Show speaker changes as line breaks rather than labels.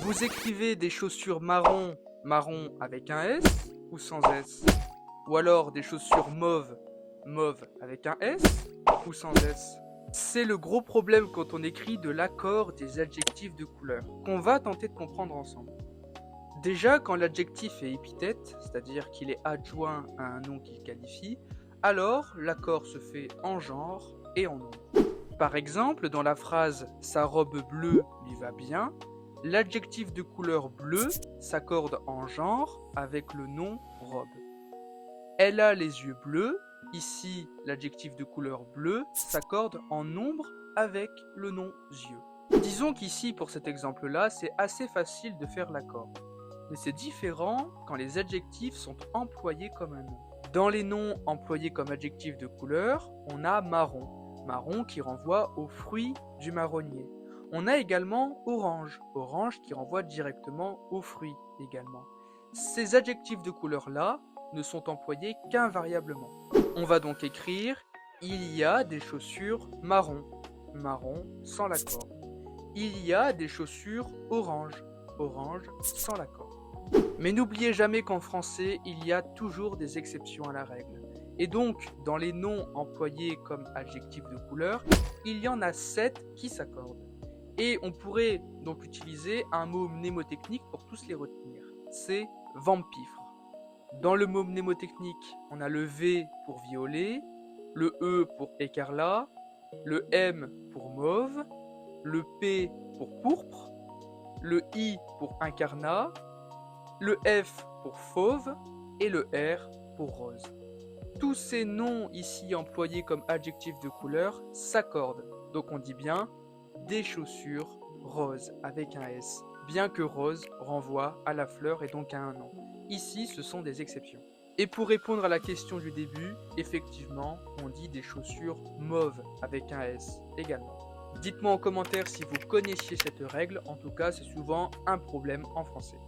Vous écrivez des chaussures marron, marron avec un S ou sans S? Ou alors des chaussures mauve, mauve avec un S ou sans S? C'est le gros problème quand on écrit de l'accord des adjectifs de couleur, qu'on va tenter de comprendre ensemble. Déjà, quand l'adjectif est épithète, c'est-à-dire qu'il est adjoint à un nom qu'il qualifie, alors l'accord se fait en genre et en nombre. Par exemple, dans la phrase « sa robe bleue lui va bien », l'adjectif de couleur bleu s'accorde en genre avec le nom robe. Elle a les yeux bleus, ici l'adjectif de couleur bleu s'accorde en nombre avec le nom yeux. Disons qu'ici, pour cet exemple-là, c'est assez facile de faire l'accord. Mais c'est différent quand les adjectifs sont employés comme un nom. Dans les noms employés comme adjectif de couleur, on a marron, marron qui renvoie aux fruits du marronnier. On a également orange, orange qui renvoie directement aux fruits également. Ces adjectifs de couleur-là ne sont employés qu'invariablement. On va donc écrire « il y a des chaussures marron », marron sans l'accord. Il y a des chaussures orange, orange sans l'accord. Mais n'oubliez jamais qu'en français, il y a toujours des exceptions à la règle. Et donc, dans les noms employés comme adjectifs de couleur, il y en a 7 qui s'accordent. Et on pourrait donc utiliser un mot mnémotechnique pour tous les retenir. C'est vampifre. Dans le mot mnémotechnique, on a le V pour violet, le E pour écarlat, le M pour mauve, le P pour pourpre, le I pour incarnat, le F pour fauve et le R pour rose. Tous ces noms ici employés comme adjectifs de couleur s'accordent. Donc on dit bien des chaussures roses avec un S, bien que rose renvoie à la fleur et donc à un nom. Ici, ce sont des exceptions. Et pour répondre à la question du début, effectivement, on dit des chaussures mauves avec un S également. Dites-moi en commentaire si vous connaissiez cette règle, en tout cas c'est souvent un problème en français.